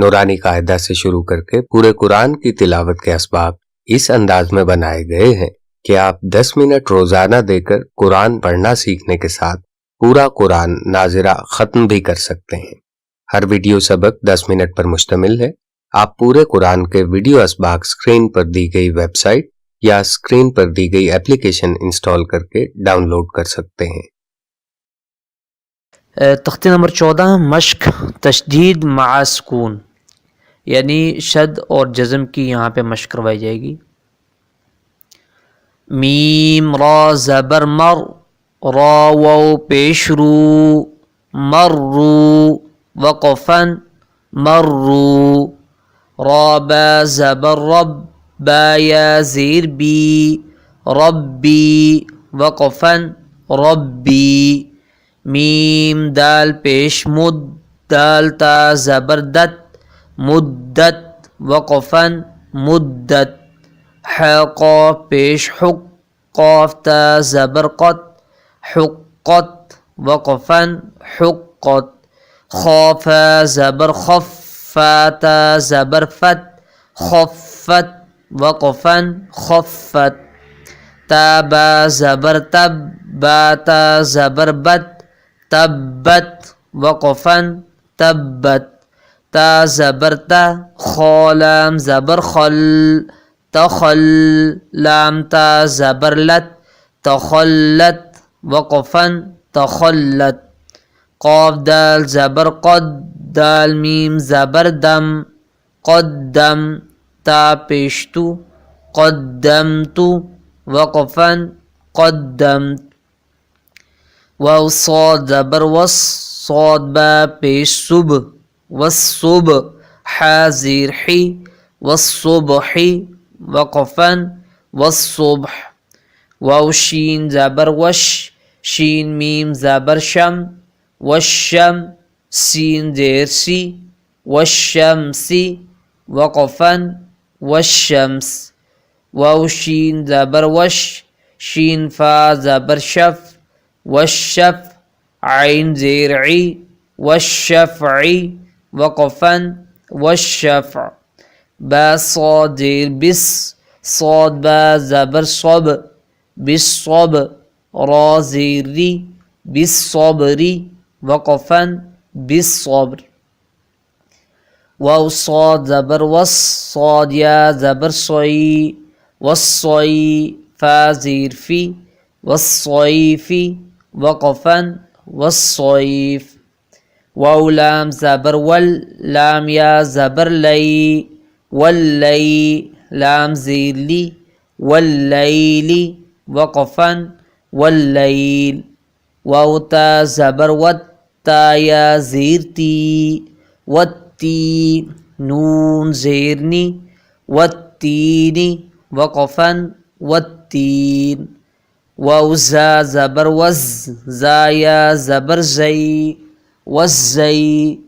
نورانی قاعدہ سے شروع کر کے پورے قرآن کی تلاوت کے اسباب اس انداز میں بنائے گئے ہیں کہ آپ 10 منٹ روزانہ دے کر قرآن پڑھنا سیکھنے کے ساتھ پورا قرآن ناظرہ ختم بھی کر سکتے ہیں۔ ہر ویڈیو سبق 10 منٹ پر مشتمل ہے۔ آپ پورے قرآن کے ویڈیو اسباق اسکرین پر دی گئی ویب سائٹ یا اسکرین پر دی گئی اپلیکیشن انسٹال کر کے ڈاؤن لوڈ کر سکتے ہیں۔ تختی نمبر 14 مشق تشدید مع سکون، یعنی شد اور جزم کی یہاں پہ مشق کروائی جائے گی۔ میم را زبر مر، را واو پیش رو، مرو وقفن مرو، را با زبر رب، با یا زیر بی، ربی وقفن ربی، میم دال پیش مد، دال تا زبر دت، مدت وقفن مدت، حقا پیش حق، قاف تا زبر قط، حقت وقفن حقت، خاف زبر خف، فا تا زبر فت، خفت وقفن خفت، تا با زبر تب، با تا زبر بت، تبت وقفن تبت، تا زبر تا، خا لام زبر خل، تخل، لام تا زبر لت، تخلت وقفن تخلت، قاف دال زبر قد، دال میم زبر دم، قدم، تا پیشتو، قدمت وقفن قدمت، واو صاد زبر وص، صاد با پیش صب، والصب، حا زیر حی، والصبح وقفن والصبح، واو شین زبر وش، شین میم زبر شم، والشم، سین زیر سی، والشمسی وقفن والشمس، واو شین زبر وش، شین فا زبر شف، والشف، عین زیر عی، والشفعی وقفن والشفع، با صاد زیر بس، صاد با زبر صب، بالصب، را زیر ری، بالصبری وقفن بالصبر، واو صاد زبر وص، صاد یا زبر صی، والصی، فا زیر فی، والصیفی وقفن والصیف، واو لام زبر ول، لام یا زبر لی، واللی، لام زیر لی، واللیلی وقفن واللیل، واو تا زبر ود، تا یا زیر تی، والتی، نون زیر نی، والتینی وقفن والتین، واو زا زبر وز، زا یا زبر زی، والزی،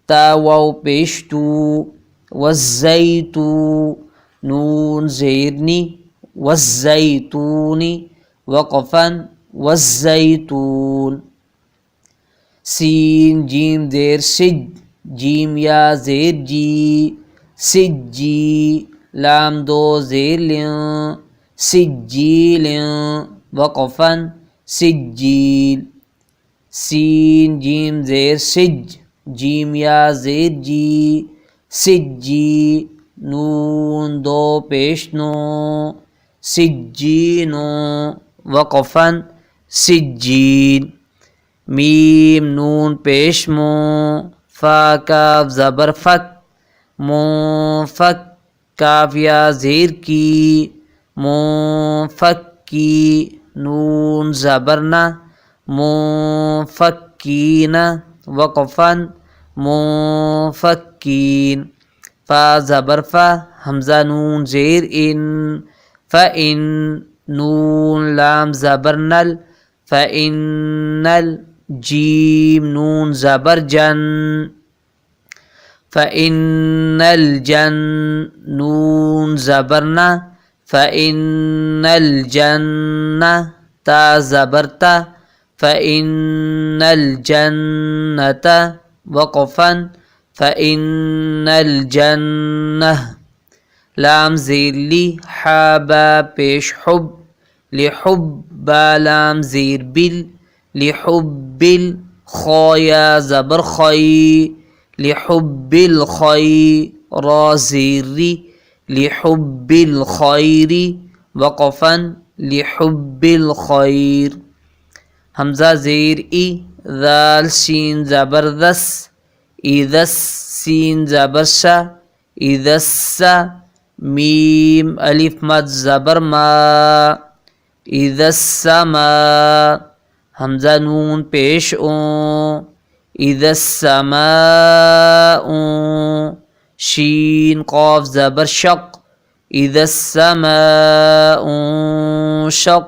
تا واو پیش تو، والزیتو، نون زیر نی، والزیتونی وقفن والزیتون، سین جیم زیر سج، جیم یا زیر جی، سجی، لام دو زیر لیں، سجیل وقفن سجیل، سین جیم زیر سج، جیم یا زیر جی، سجی، نون دو پیش نو، سجینو وقفن سجین، میم نون پیش مو، فا کاف زبر فک، منفک، کاف یا زیر کی، منفکی، نون زبر نہ، منفکین وقفن منفکین، فا زبر فا، حمزہ نون زیر ان، فإن، نون لام زبر نل، فإنل، جیم نون زبر جن، فإن الجن، نون زبر نہ، فإن الجنہ، تا زبر تا، فإن الجنة وقفا فإن الجنة لام زیر لی حابا پیش حب لحب با لام زیر بل لحب الخایا زبر خی لحب الخی را زیر ری لحب الخیر وقفا لحب الخیر حمزہ زیر ای ذال شین زبردست اذس سین زبر شا اذس میم الف مد زبر ما اذا السماء حمزہ نون پیش اون اذا السماء شین قاف زبر شق اذا السماء شق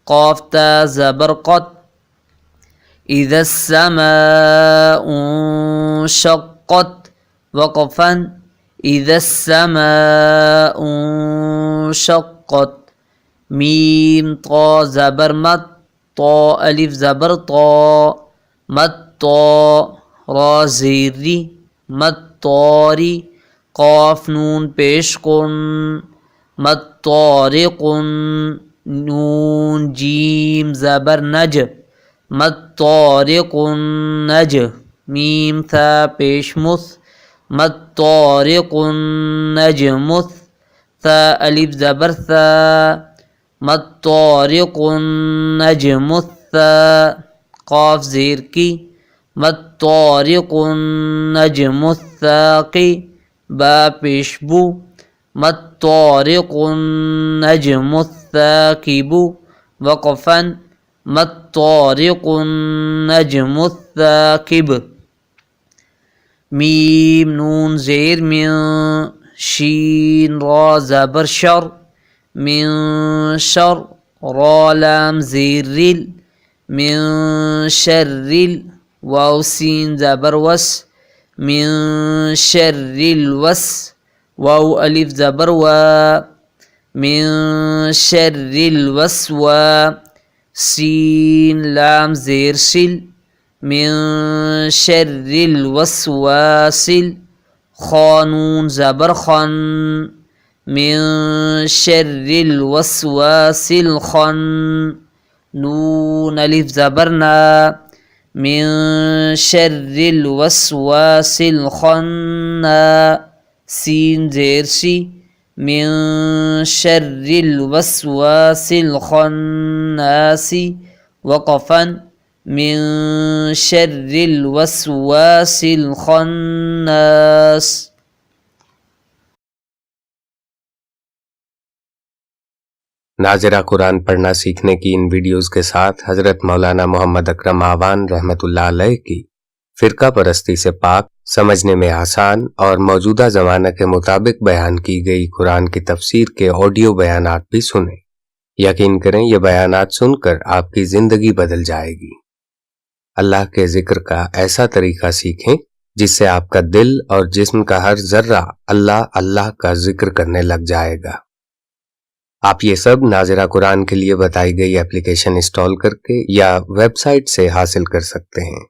قاف تا زبر قط اذا السماء شقت وقفا اذا السماء شقت میم طا زبر مد طا الف زبر طا مد طا را زیر ری مد طاری قاف نون پیش کن مد طارق نون جیم زبر نج مد طارق نج میم تھا پیش مث مد طارق نجمث ثا الف زبر ثا مد طارق نجمث ثا قاف زیر کی مد طارق نجمث ثاقی با پیش بو مد طارق نجمث ثاقب وقفا مد طارق نجمث ثاقب میم نون زیر من شین را زبر شر من شر را لام زیر ریل من شر ریل واو سین زبر وس من شر الوس واو الف زبر و من شر الوسوا سین لام زیر شل من شر الوسواس خانون زبر خن من شر الوسواس الخن نون الف زبرنا من شر الوسواس الخناس سین زیر شی من شر الوسواس الخناس وقفا من شر الوسواس الخناس. ناظرہ قرآن پڑھنا سیکھنے کی ان ویڈیوز کے ساتھ حضرت مولانا محمد اکرم آوان رحمۃ اللہ علیہ کی فرقہ پرستی سے پاک، سمجھنے میں آسان اور موجودہ زمانہ کے مطابق بیان کی گئی قرآن کی تفسیر کے آڈیو بیانات بھی سنیں۔ یقین کریں یہ بیانات سن کر آپ کی زندگی بدل جائے گی۔ اللہ کے ذکر کا ایسا طریقہ سیکھیں جس سے آپ کا دل اور جسم کا ہر ذرہ اللہ اللہ کا ذکر کرنے لگ جائے گا۔ آپ یہ سب ناظرہ قرآن کے لیے بتائی گئی اپلیکیشن انسٹال کر کے یا ویب سائٹ سے حاصل کر سکتے ہیں۔